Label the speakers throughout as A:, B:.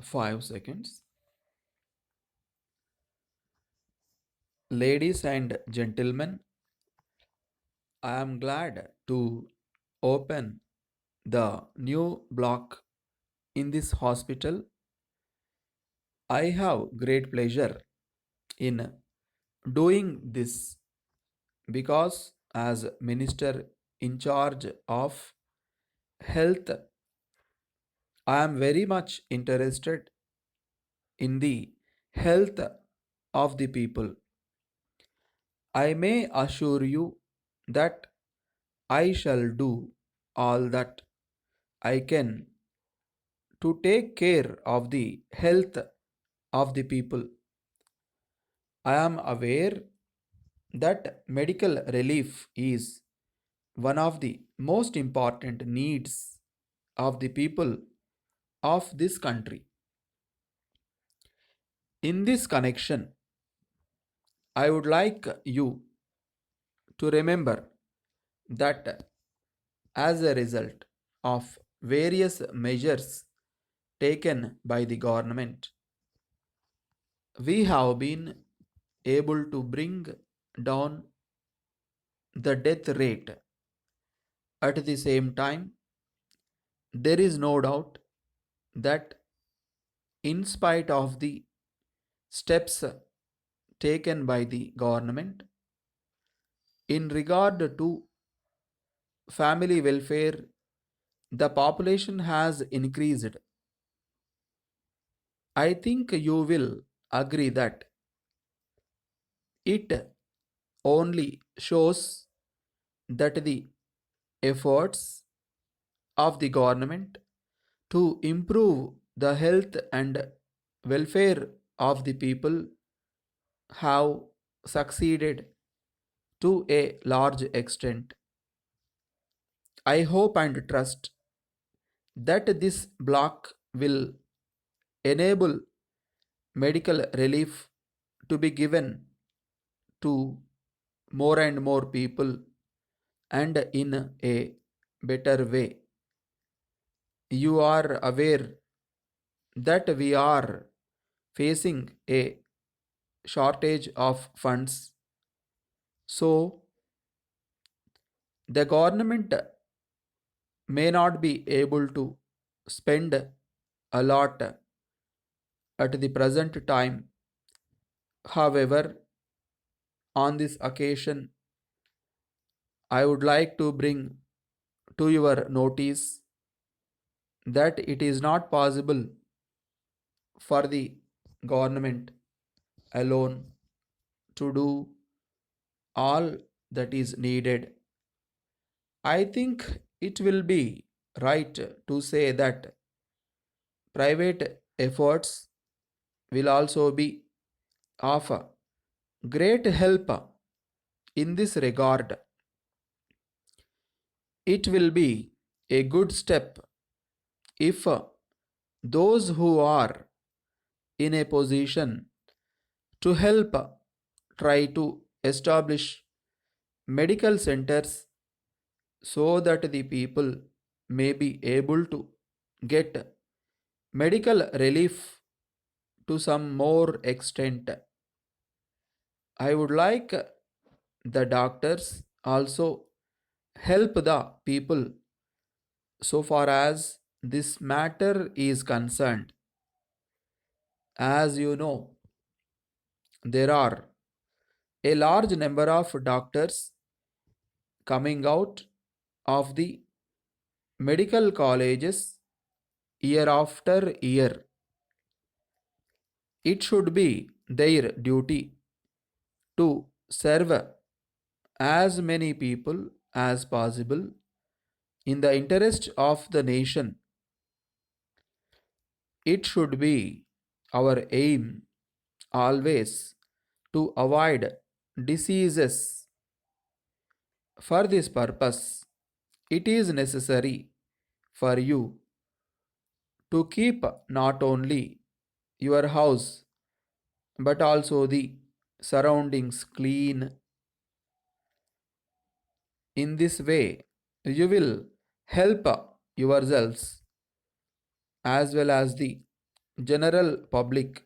A: 5 seconds. Ladies and gentlemen, I am glad to open the new block in this hospital. I have great pleasure in doing this because as minister in charge of health, I am very much interested in the health of the people. I may assure you that I shall do all that I can to take care of the health of the people. I am aware that medical relief is one of the most important needs of the people of this country. In this connection, I would like you to remember that as a result of various measures taken by the government, we have been able to bring down the death rate. At the same time, there is no doubt that, in spite of the steps taken by the government in regard to family welfare, the population has increased. I think you will agree that it only shows that the efforts of the government to improve the health and welfare of the people have succeeded to a large extent. I hope and trust that this block will enable medical relief to be given to more and more people and in a better way. You are aware that we are facing a shortage of funds. So, the government may not be able to spend a lot at the present time. However, on this occasion, I would like to bring to your notice that it is not possible for the government alone to do all that is needed. I think it will be right to say that private efforts will also be of great help in this regard. It will be a good step if those who are in a position to help try to establish medical centers so that the people may be able to get medical relief to some more extent. I would like the doctors also help the people so far as this matter is concerned. As you know, there are a large number of doctors coming out of the medical colleges year after year. It should be their duty to serve as many people as possible in the interest of the nation. It should be our aim always to avoid diseases. For this purpose, it is necessary for you to keep not only your house but also the surroundings clean. In this way, you will help yourselves as well as the general public,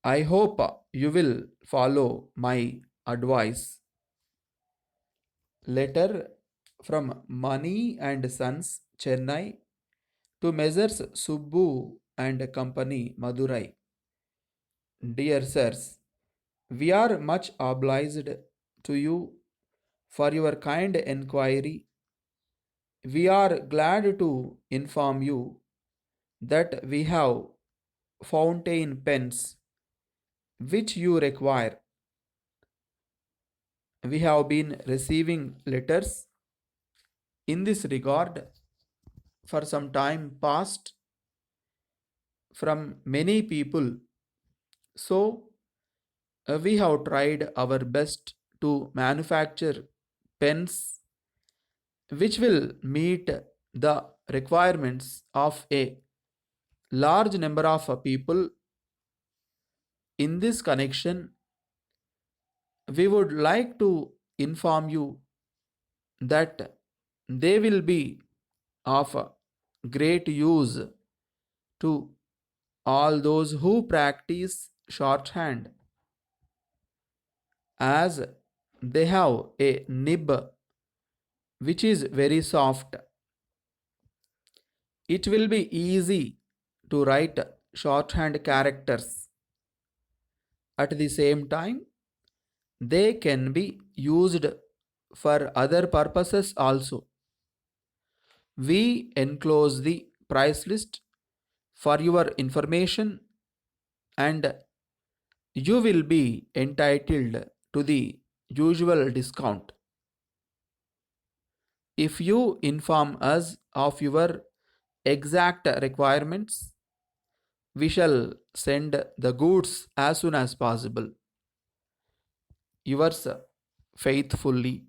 A: I hope you will follow my advice. Letter from Money and Sons, Chennai, to Messrs. Subbu and Company, Madurai. Dear sirs, we are much obliged to you for your kind enquiry. We are glad to inform you that we have fountain pens which you require. We have been receiving letters in this regard for some time past from many people. So, we have tried our best to manufacture pens which will meet the requirements of a large number of people. In this connection, we would like to inform you that they will be of great use to all those who practice shorthand, as they have a nib which is very soft. It will be easy to write shorthand characters. At the same time, they can be used for other purposes also. We enclose the price list for your information, and you will be entitled to the usual discount. If you inform us of your exact requirements, we shall send the goods as soon as possible. Yours faithfully,